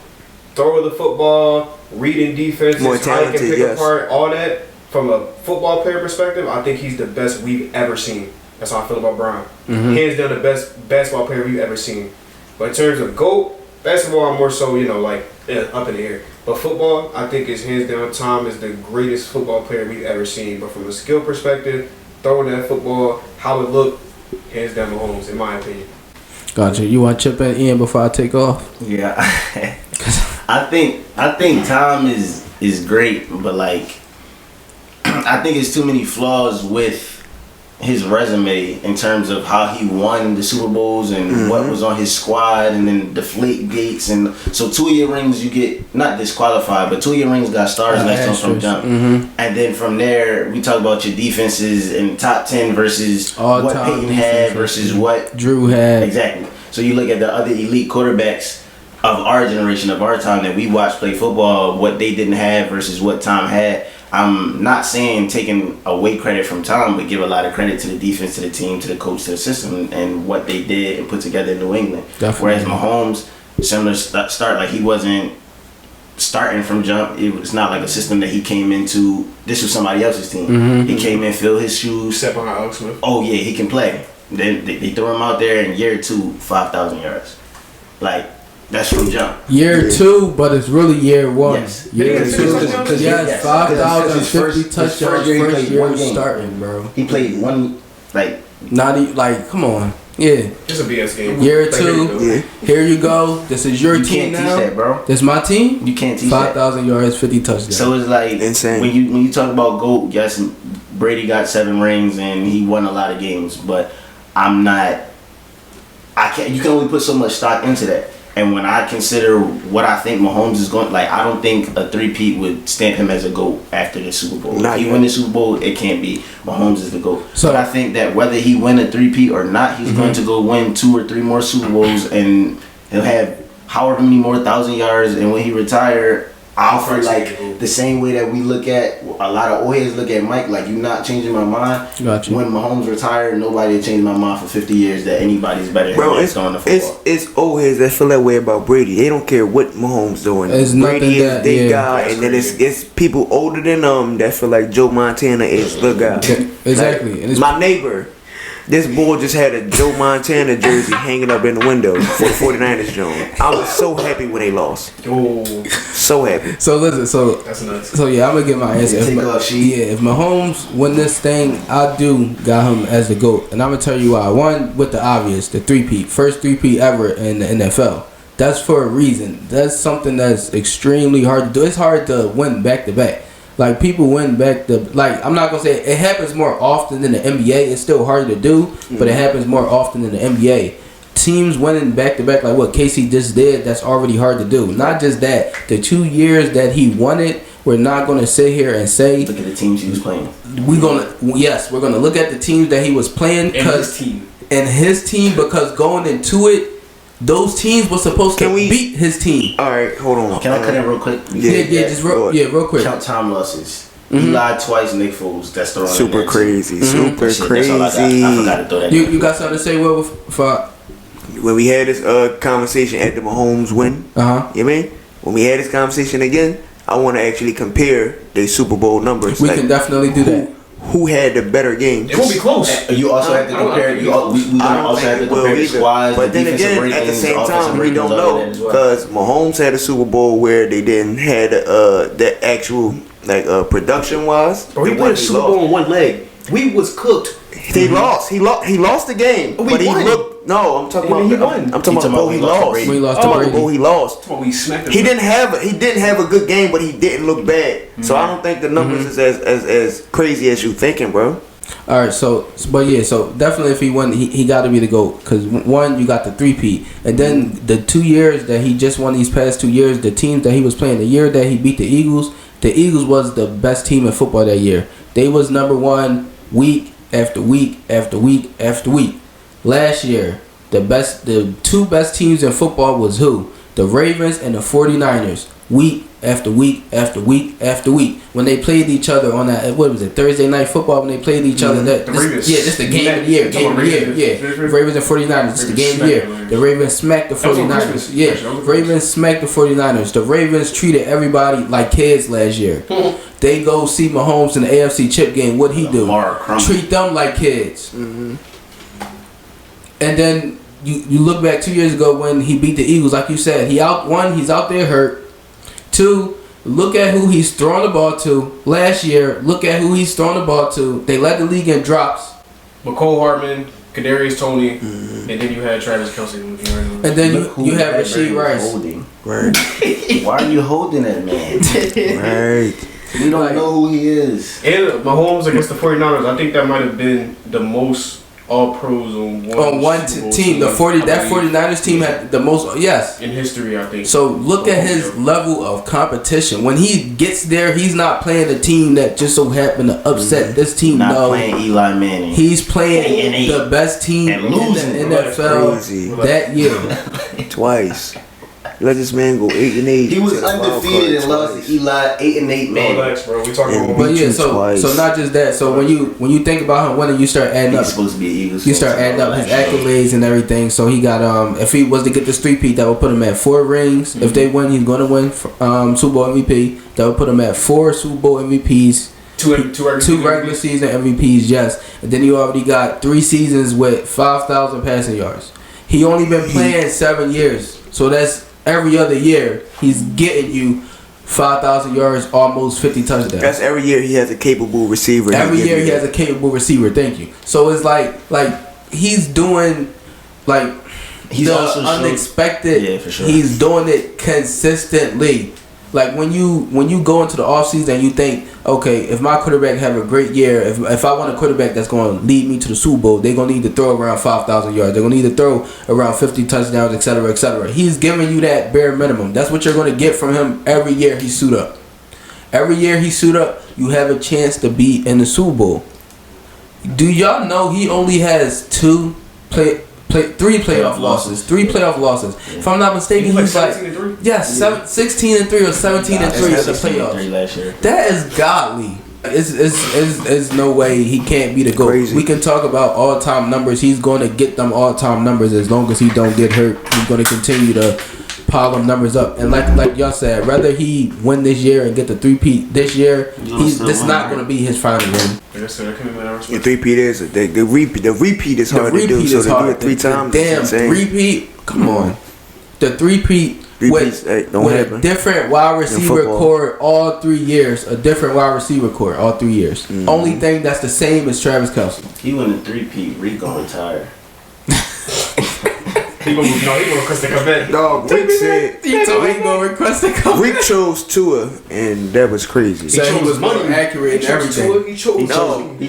throw the football, reading defenses, More how he can talented, pick yes. apart all that. From a football player perspective, I think he's the best we've ever seen. That's how I feel about Brian. Hands down, the best basketball player we've ever seen. But in terms of GOAT, basketball, I'm more so, like up in the air. But football, I think is hands down. Tom is the greatest football player we've ever seen. But from a skill perspective, throwing that football, how it looked, hands down Mahomes, in my opinion. Gotcha. You want to chip in, Ian, before I take off? Yeah, I think Tom is great, but I think it's too many flaws with his resume in terms of how he won the Super Bowls and what was on his squad, and then deflate gates, and so 2 year rings you get not disqualified, but 2 year rings got stars next to him from jump, and then from there we talk about your defenses in top 10 versus All what time Peyton had defenses. versus what Drew had. exactly. So you look at the other elite quarterbacks of our generation, of our time that we watched play football, what they didn't have versus what Tom had. I'm not saying taking away credit from Tom, but give a lot of credit to the defense, to the team, to the coach, to the system, and what they did and put together in New England. Definitely. Whereas Mahomes, similar start, like he wasn't starting from jump. It was not like a system that he came into. This was somebody else's team. He came in, filled his shoes. Step behind Alex Smith. Oh yeah, he can play. Then they throw him out there in year 2, 5,000 yards. That's from jump. Year 2, but it's really year 1. Yes. Year Because- 2. because- Yes, 5,050 his touchdowns first year he first played year one game. starting, bro. He played one Not even, come on. Yeah. It's a BS game. Year Like, here you go. 2. Yeah. Here you go. This is your you team can't teach now. that, bro. This is my team. You can't teach that. 5,000 yards, 50 touchdowns. So it's like Insane. when you talk about GOAT, yes, Brady got 7 rings and he won a lot of games, but you can only put so much stock into that. And when I consider what I think Mahomes is going, I don't think a 3-peat would stamp him as a GOAT after the Super Bowl. Not If he yet. win the Super Bowl, it can't be. Mahomes is the GOAT. So- but I think that whether he win a 3-peat or not, he's going to go win 2 or 3 more Super Bowls, and he'll have however many more 1,000 yards. And when he retire, I'll feel like the same way that we look at, a lot of old heads look at Mike, like, you not changing my mind. Gotcha. When Mahomes retired, nobody had changed my mind for 50 years that anybody's better Bro, than it's him on the football. it's old heads that feel that way about Brady. They don't care what Mahomes doing. It's Brady nothing is that- their yeah. guy, and then it's people older than them that feel like Joe Montana is the guy. Exactly. Like, And it's- my neighbor, this boy just had a Joe Montana jersey hanging up in the window for the 49ers joint. I was so happy when they lost. Oh, So happy. So listen, that's nuts. So yeah, I'm gonna get my answer. Take off, she. If Mahomes win this thing, I do got him as the GOAT, and I'm gonna tell you why. One, with the obvious, the 3-peat, first 3-peat ever in the NFL. That's for a reason. That's something that's extremely hard to do. It's hard to win back to back. Like, people win back to, I'm not gonna say it happens more often than the NBA. It's still hard to do, but it happens more often than the NBA. Teams winning back to back, like what Casey just did, that's already hard to do. Not just that, the 2 years that he won it, we're not gonna sit here and say Look at the teams he was playing. we're gonna look at the teams that he was playing team. and his team, because going into it, those teams were supposed to Can we- beat his team. All right, hold on. Can I cut in real quick? Real quick. Count time losses. He lied twice, Nick Foles. That's throwing in Super there, too. crazy. Super That's all I got. crazy. I forgot to throw that in. You got something to say, Will? For when we had this conversation at the Mahomes win, you know what I mean? When we had this conversation again, I want to actually compare their Super Bowl numbers. We can definitely do that. Who had the better games? It won't be close. You also have to compare. We also have to compare the squads. But then again, at the same time, we don't know because Mahomes had a Super Bowl where they didn't had the actual production wise. Bro, he played a Super Bowl on one leg. We was cooked. He lost. He lost the game. But he looked. No, I'm talking about. He won. I'm talking about the Bowl he lost. When he lost I'm to talking about the Bowl he lost. We smacked him. He didn't have a good game, but he didn't look bad. So I don't think the numbers is as crazy as you thinking, bro. All right, so definitely if he won, he got to be the GOAT because one, you got the three-peat, and then the 2 years that he just won these past 2 years, the teams that he was playing, the year that he beat the Eagles was the best team in football that year. They was number one week after week after week after week. Last year, the two best teams in football was who? The Ravens and the 49ers. Week after week after week after week. When they played each other on that, what was it, Thursday Night Football, when they played each other. This the game of the year. Ravens and 49ers. This is the game of the year. The Ravens smacked the 49ers. Ravens smacked the 49ers. The Ravens treated everybody like kids last year. They go see Mahomes in the AFC Chip game. What'd he do? Treat them like kids. And then you look back 2 years ago when he beat the Eagles, like you said, he's out there hurt. Two, look at who he's throwing the ball to. Last year, look at who he's throwing the ball to. They led the league in drops. McCole Hardman, Kadarius Toney, and then you had Travis Kelce. And then you have Rashid Rice. Right. Why are you holding that man? Right. We don't know who he is. And Mahomes against the 49ers, I think that might have been the most all-pros on one team. That 49ers team had the most, yes. In history, I think. So look at his level of competition. When he gets there, he's not playing a team that just so happened to upset this team. Not playing Eli Manning. He's playing the best team in the NFL that year. Twice. Let this man go 8-8. He was undefeated and lost to Eli 8-8 man. Relax, bro. We talking about. But yeah, so not just that. So when you think about him winning, you start adding up. He's supposed to be Eagles. You start adding up his accolades and everything. So he got if he was to get this three-peat, that would put him at 4 rings. If they win, he's going to win Super Bowl MVP. That would put him at 4 Super Bowl MVPs. Two regular season MVPs, yes. And then you already got 3 seasons with 5,000 passing yards. He only been playing 7 years, so that's every other year he's getting you 5,000 yards, almost 50 touchdowns. That's every year he has a capable receiver. Every year he has a capable receiver. Thank you. So it's like he's doing he's the also unexpected. Yeah, for sure. He's doing it consistently. Like when you go into the offseason and you think, okay, if my quarterback have a great year, if I want a quarterback that's going to lead me to the Super Bowl, they're going to need to throw around 5,000 yards. They're going to need to throw around 50 touchdowns, et cetera, et cetera. He's giving you that bare minimum. That's what you're going to get from him every year he suit up. Every year he suit up, you have a chance to be in the Super Bowl. Do y'all know he only has 3 playoff losses. 3 playoff losses. If I'm not mistaken, he's like 16-3 or 17-3 in the playoffs. Last year. That is godly. It's no way he can't be the GOAT. Crazy. We can talk about all-time numbers. He's going to get them all-time numbers as long as he don't get hurt. He's going to continue to pile them numbers up. And like y'all said, whether he win this year and get the three-peat this year, this not going to be his final win. Like I said, I can't remember. The three-peat is the repeat is hard to do. So to do it 3 times, damn three-peat. Come on, the three-peat with a different wide receiver core all 3 years. A different wide receiver core all 3 years. Only thing that's the same is Travis Kelce. He won the 3-peat. Rick gonna retire. He gonna request a Corvette. No, Rick said he gonna request a Corvette. Rick chose Tua, and that was crazy. He was money accurate and everything. He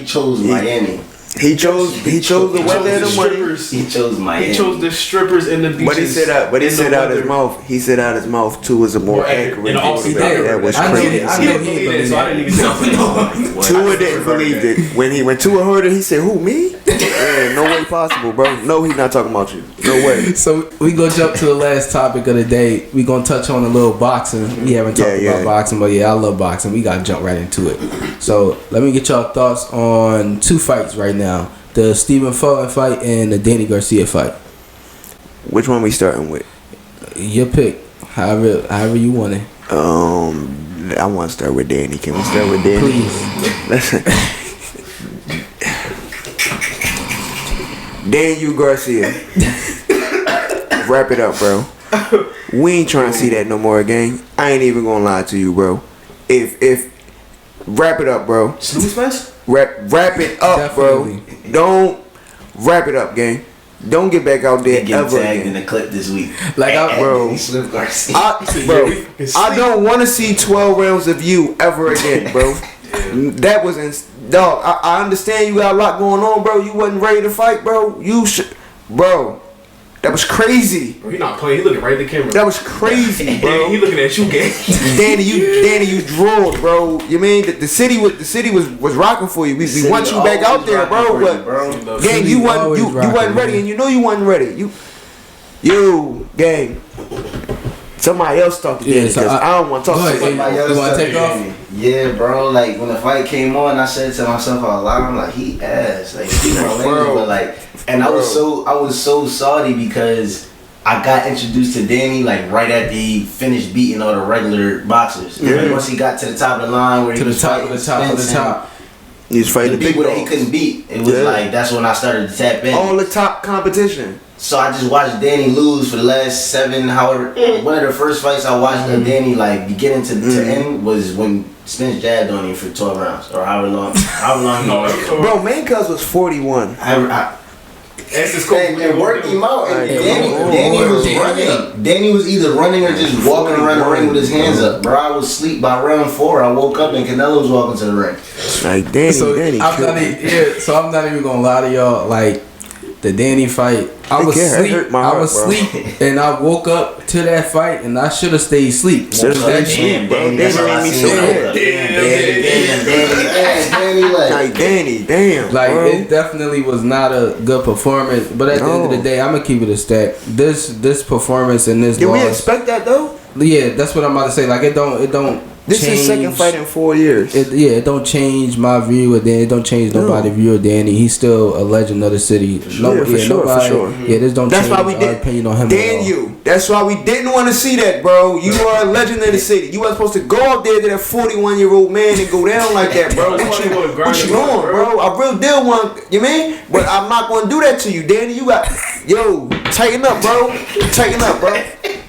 chose Miami. He chose the weather and the money. He chose Miami. He chose the strippers and the beaches. But he said out his mouth. He said out his mouth Tua was a more accurate. That was crazy. I know he believed it, so I didn't even know. Tua didn't believe it. When Tua heard it, he said, "Who, me? Yeah, no way possible, bro. No, he's not talking about you. No way." So we gonna jump to the last topic of the day. We gonna touch on a little boxing. We haven't talked about boxing, but I love boxing. We gotta jump right into it. So let me get y'all thoughts on 2 fights right now: the Stephen Fulton fight and the Danny Garcia fight. Which one we starting with? Your pick. However you want it. I want to start with Danny. Can we start with Danny? Please. Listen. Daniel Garcia. Wrap it up, bro. We ain't trying to see that no more, gang. I ain't even gonna lie to you, bro. If wrap it up, bro. Snooze fest? Wrap it up, bro. Don't wrap it up, gang. Don't get back out there They ever get tagged in again. the clip this week. Like, bro. Swift Garcia. I don't want to see 12 rounds of you ever again, bro. That was dog. I understand you got a lot going on, bro. You wasn't ready to fight, bro. You should, bro. That was crazy. Bro, he not playing. He looking right at the camera. That was crazy, bro. He looking at you, gang. Danny, you drooled, bro. You mean the city was rocking for you. We want you back out there, bro. But gang, you wasn't ready, and you know you wasn't ready. You gang. Somebody else talk to Danny, because I don't want to talk to Somebody else You want to touched take off? Danny. Yeah, bro. Like when the fight came on, I said to myself out loud, I'm like, he ass. Like he my language, but like, and I was so salty because I got introduced to Danny like right after he finished beating all the regular boxers. And then once he got to the top of the line, where he was fighting Spence and He was fighting the the big people that he dogs. couldn't beat. It was like that's when I started to tap in. All the top competition. So I just watched Danny lose for the last 7, however. One of the first fights I watched of Danny, like beginning to end, was when Spence jabbed on him for 12 rounds or however long. Bro, Man Cuz was 41. And worked him out. And Danny was running. Danny was either running or just walking around the ring with his hands up. Bro, I was asleep by round 4. I woke up and Canelo was walking to the ring. Like Danny, So Danny. I'm not even gonna lie to y'all. Like the Danny fight, I was asleep, and I woke up to that fight, and I should have stayed asleep. Should've stayed asleep, bro. Danny made me so mad. Danny, Like Danny, damn. Like bro. it definitely was not a good performance. But at the end of the day, I'm gonna keep it a stack. This performance and this Did we loss, expect that though? yeah, that's what I'm about to say. Like it don't. This change, is second fight in 4 years. It don't change my view of Danny. It don't change nobody's view of Danny. He's still a legend of the city. For sure. Yeah, this don't That's change why we our did. opinion on him. Daniel, that's why we didn't want to see that, bro. You are a legend of the city. You weren't supposed to go up there to that 41-year-old man and go down like that, bro. What you on, bro? I really did want, you mean? But I'm not going to do that to you, Danny. You got, tighten up, bro. Tighten up, bro.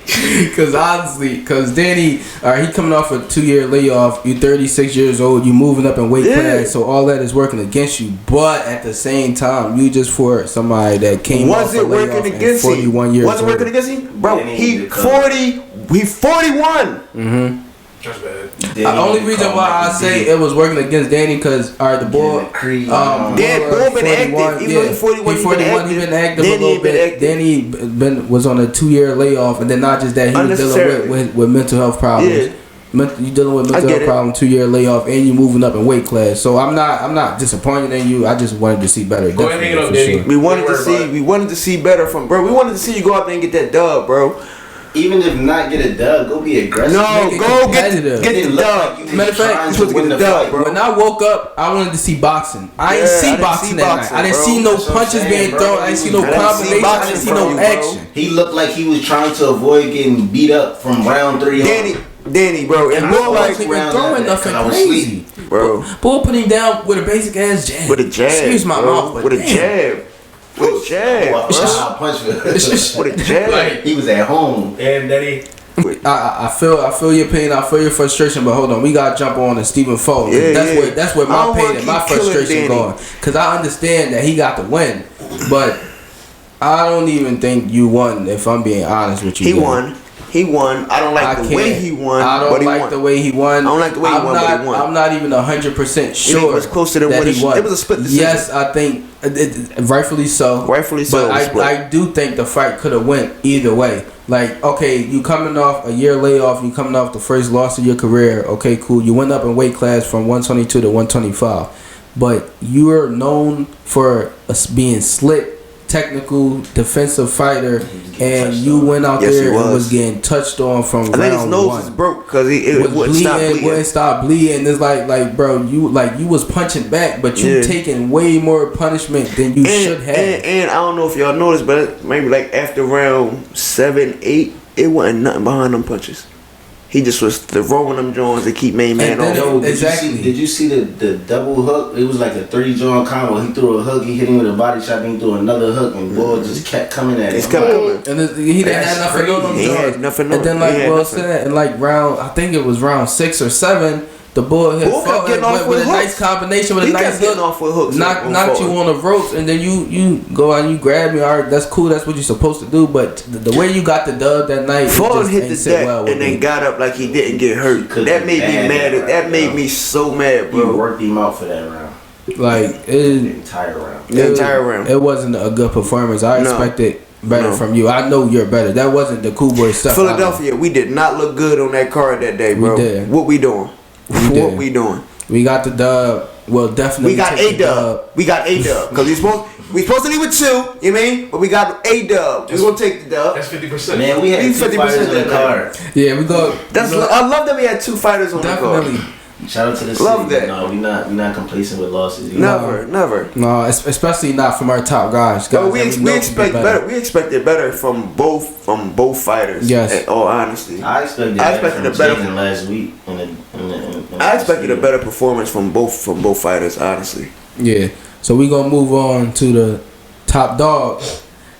Because honestly, Danny, he coming off a 2-year layoff. You 36 years old. You moving up in weight class, so all that is working against you. But at the same time, you just for somebody that came off a layoff and 41 years old. Was it working against him, bro? He 40. He 41. That's bad. The only reason why I say it was working against Danny because the boy, Bull been active. Even though 41, he 41. He been active a little bit. Danny was on a 2-year layoff, and then not just that, he was dealing with mental health problems. Yeah. You dealing with mental health problem, 2-year layoff, and you moving up in weight class. So I'm not disappointed in you. I just wanted to see better. Go ahead and hang it up, Danny. We wanted to see better from bro. We wanted to see you go out there and get that dub, bro. Even if not get a dub, go be aggressive. No, go get the dub. Matter of fact, you're supposed to get the dub, bro. When I woke up, I wanted to see boxing. I didn't see boxing that night. I didn't see no punches being thrown. I didn't see no combinations. I didn't see no action. He looked like he was trying to avoid getting beat up from round 3 on. Danny, bro, and I more like throwing nothing crazy, bro. Bull put him down with a basic ass jab. With a jab, excuse my mouth, but with a jab. With a jab, with a jab. He was at home. And Danny. I feel your pain. I feel your frustration. But hold on, we gotta jump on to Stephen Foe. That's where my pain and my frustration going. Cause I understand that he got the win, but I don't even think you won. If I'm being honest with you, He won. I don't like the way he won. I don't like the way he won. I don't like the way he won, but he won. I'm not even 100% sure. It was closer than what he won. It was a split decision. Yes, I think rightfully so. Rightfully so. But I do think the fight could have went either way. Like, okay, you coming off a year layoff, you coming off the first loss of your career. Okay, cool. You went up in weight class from 122 to 125, but you are known for being slick technical defensive fighter, and touched you on. went out Yes, he there and was. was getting touched on from I think his round nose one. was broke because it was wouldn't stop bleeding. wouldn't stop bleeding. It's like, bro, you was punching back, but you Yeah. taking way more punishment than you should have. And I don't know if y'all noticed, but maybe like after round 7, 8, it wasn't nothing behind them punches. He just was throwing them joints to keep main man And then off. Yo, Exactly. Did you see the double hook? It was like a 3-joint combo. He threw a hook, he hit him with a body shot, then he threw another hook, and boy just kept coming at It's him. coming. And he didn't have nothing on them He had joints. nothing on And then him. like He had Will nothing. said, in like round, I think it was round 6 or 7, the bull hit Bull kept fought getting with, off with a with nice hooks. combination with He a nice kept getting hook. off with hooks. Knocked you on the ropes, and then you go out and you grab me. All right, that's cool. That's what you're supposed to do. But the way you got the dub that night, it Fulton just hit ain't the sit deck well with and then me. got up like he didn't get hurt. could've That made me been mad. bad, That made bro. me so mad, You bro. worked him out for that round. Like The it, entire round. The entire round. It wasn't a good performance. I No. expected better No. from you. I know you're better. That wasn't the cool boy stuff. Philadelphia, we did not look good on that card that day, bro. We did. What we doing? What did. we doing? We got the dub. Well, definitely We got take a the dub. We got a dub because we supposed to leave with 2. You mean? But we got a dub. We gonna take the dub. That's 50%. Man, we had He's 2 fighters 50% on the that card. Yeah, we go. That's we go- I love that we had 2 fighters on definitely. the card. Shout out to the Love city. that. No, we not complacent with losses. either. Never. No, especially not from our top guys. But Guys we, that know we can expect do better. We expected better from both fighters. Yes. In all honesty, I expected I better expected from a better- Jaden last week. I expected a better performance from both fighters. Honestly, Yeah. So we gonna move on to the top dog,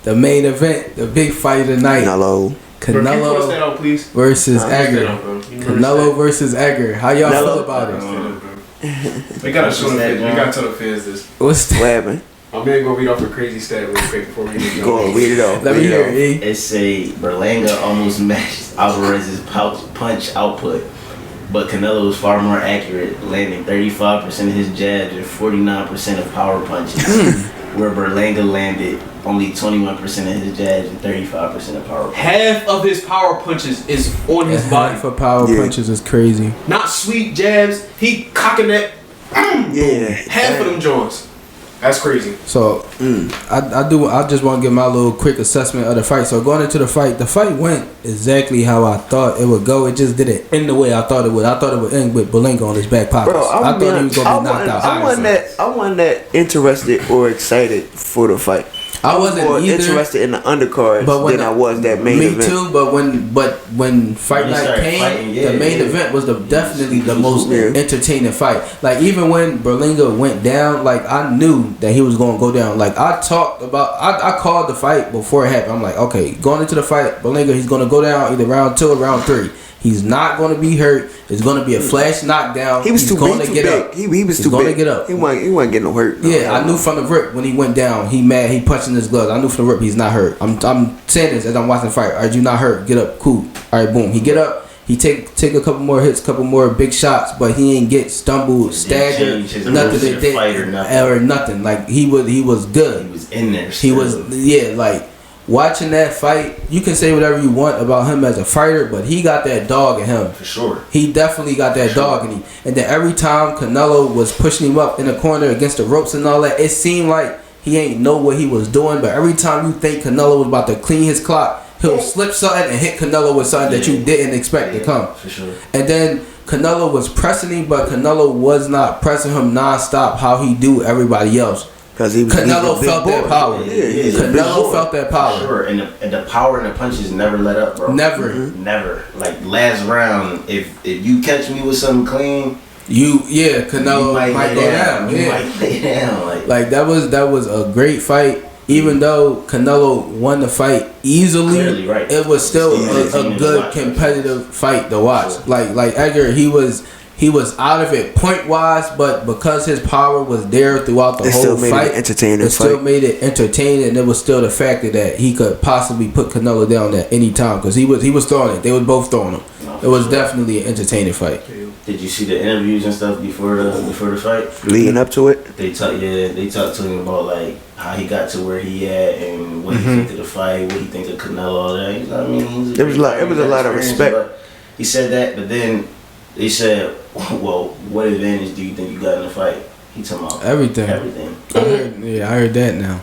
the main event, the big fight of the night. Canelo. Bro, can you pull this Canelo stand out, please? versus Stand Edgar. out, bro. You remember Canelo versus Edgar. How y'all Canelo. feel about it? stand up, bro. We gotta show the fans. We gotta tell the fans this. What's What that? happened? I'm gonna go read off a crazy stat real quick before we get Go on, read it off. Let me read hear it it. E. It say Berlanga almost matched Alvarez's punch output, but Canelo was far more accurate, landing 35% of his jabs and 49% of power punches, where Berlanga landed only 21% of his jabs and 35% of power punches. Half of his power punches is on his body. For power Yeah. punches is crazy. Not sweet jabs. He cocking that Yeah. half of them joints. That's crazy. So I just want to give my little quick assessment of the fight. So going into the fight went exactly how I thought it would go. It just didn't end the way I thought it would. I thought it would end with Berlanga on his back pockets. Bro, I thought he was gonna be knocked out. I wasn't that interested or excited for the fight. I was wasn't more either. interested in the undercard But when than I was that main me event. too. But when fight When they night started came, fighting, yeah, the main yeah. event was definitely the most Yeah. entertaining fight. Like even when Berlanga went down, like I knew that he was gonna go down. Like I called the fight before it happened. I'm like, okay, going into the fight, Berlanga, he's gonna go down either round 2 or round 3. He's not gonna be hurt. It's gonna be a flash knockdown. He was He's too gonna big. get up. He was He's too gonna big. get up. He wasn't getting no hurt. Yeah, I knew from the rip when he went down. He mad. He punching his gloves. I knew from the rip he's not hurt. I'm saying this as I'm watching the fight. Are you not hurt? Get up. Cool. All right. Boom. He get up. He take a couple more hits, couple more big shots, but he ain't get stumbled, staggered, change his nothing. moves in It the fight or nothing. or nothing. Like he was He good. was in there. He was like watching that fight. You can say whatever you want about him as a fighter, but he got that dog in him. for sure. He definitely got that dog in him. And then every time Canelo was pushing him up in the corner against the ropes and all that, it seemed like he ain't know what he was doing. But every time you think Canelo was about to clean his clock, he'll slip something and hit Canelo with something that you didn't expect to come. For sure. And then Canelo was pressing him, but Canelo was not pressing him nonstop how he do everybody else. Because he's Canelo a big felt that boy. power. Yeah, he's a big Canelo boy. felt that For power. sure. And the power and the punches never let up, bro. Never. Never. Like last round, if you catch me with something clean, Canelo you might lay go down. You Yeah. might lay down. Like that was a great fight. Even though Canelo won the fight easily, Clearly, right. it was still Still a entertaining to good watch. competitive fight to watch. Sure. Like Edgar, he was out of it point wise, but because his power was there throughout the It whole still made it fight, entertaining it still fight. made it entertaining. And it was still the factor that he could possibly put Canelo down at any time because he was throwing it. They was both throwing him. No, It was sure. definitely an entertaining fight. Did you see the interviews and stuff before the fight? Leading up to it. They talked to him about like how he got to where he at and what he think of the fight, what he think of Canelo, all that. I mean, he's There was a lot- great it was a fighter, lot of experience, respect. but he said that, but then they said, "Well, what advantage do you think you got in the fight?" He talking about Everything. everything. I heard that now.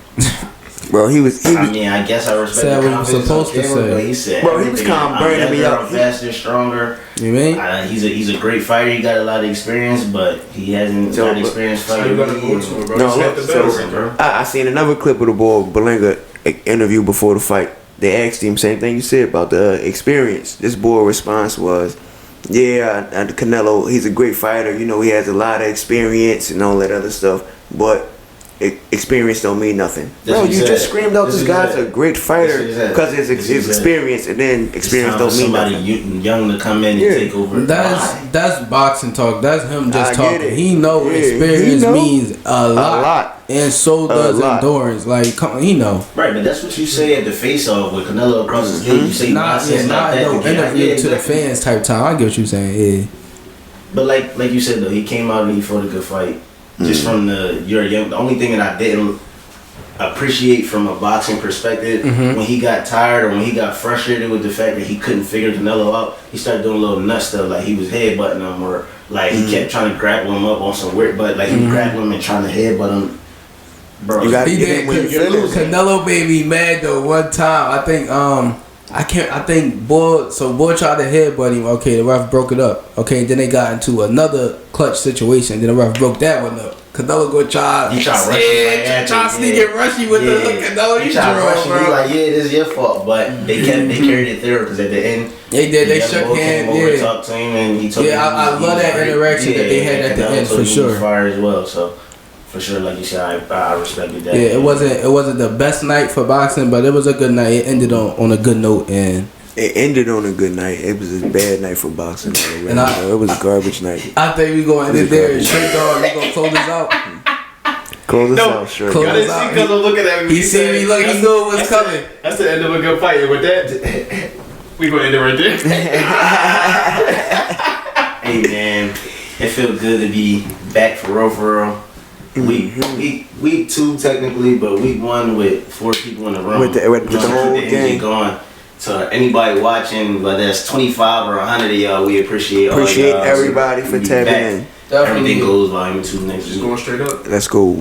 Bro, he was. I mean, I guess I respect Said the what he was confidence on supposed to camera, say. but he said, Bro, he was everything. calm, I'm burning me better, up. I'm faster, stronger. You mean? He's a great fighter. He got a lot of experience, but he hasn't So, got experience So fighting. you gotta go to it, bro. No, Just hit the so- bell, bro. I seen another clip of the boy Belinga interview before the fight. They asked him same thing you said about the experience. This boy response was, "Yeah, Canelo, he's a great fighter. You know, he has a lot of experience and all that other stuff, but experience don't mean nothing." That's Bro, what he you said. just screamed out That's this what he guy's said. a great fighter That's what he said. because his That's what he said. experience, and then experience It's time don't for mean somebody nothing. young to come in and Yeah. take over. That's boxing talk. That's him just I get talking. it. He know Yeah, experience he know. means a lot. lot. And so does lot. endurance. Like, come on, he know. Right, but that's what you say at the face-off with Canelo across his head. You say Not nonsense not like that. no to get out. interview Yeah, to the exactly. fans type time. I get what you saying. Yeah. But like you said though, he came out and he fought a good fight. Just from you're young. The only thing that I didn't appreciate from a boxing perspective when he got tired or when he got frustrated with the fact that he couldn't figure Canelo out, he started doing little nut stuff like he was headbutting him or like he kept trying to grapple him up on some weird, but like he would grapple him and trying to headbutt him. Bro, You gotta He get did. in when you you're feel it. losing. Canelo made me mad though one time. I think I think Bull tried to headbutt him. Okay, the ref broke it up. Okay, then they got into another clutch situation. Then the ref broke that one up. Canelo go try. He tried to rush you like that, try to sneak and rush you with the Canelo. He You tried to rush draw, you bro. like, yeah, this is your fault. But they carried it through because at the end, They did. They the shook young boy hands. came over, Yeah. talked to him, and he told Yeah, him I he was love that great. interaction that they had at the Canelo end, told for him he was sure. fire as well. So for sure, like you said, I respected that. Yeah, it wasn't the best night for boxing, but it was a good night. It ended on a good note, and It ended on a good night. It was a bad night for boxing. Already, And I- bro. It was a garbage night. I think we gonna end it there. Straight dog, we gonna close this out. Close us No, out, sure. close I us didn't see out. because I'm looking at me. He see me look. He knew it was coming. That's the end of a good fight. And with that, we gonna end it right there. Hey man, it feels good to be back for real. Week 2 technically, but week 1 with 4 people in the room. With the whole energy gang. going. To anybody watching, whether that's 25 or 100 of y'all, we appreciate all Appreciate y'all. everybody for We tapping back. in. Everything goes volume 2 next Just week. going straight up. Let's go.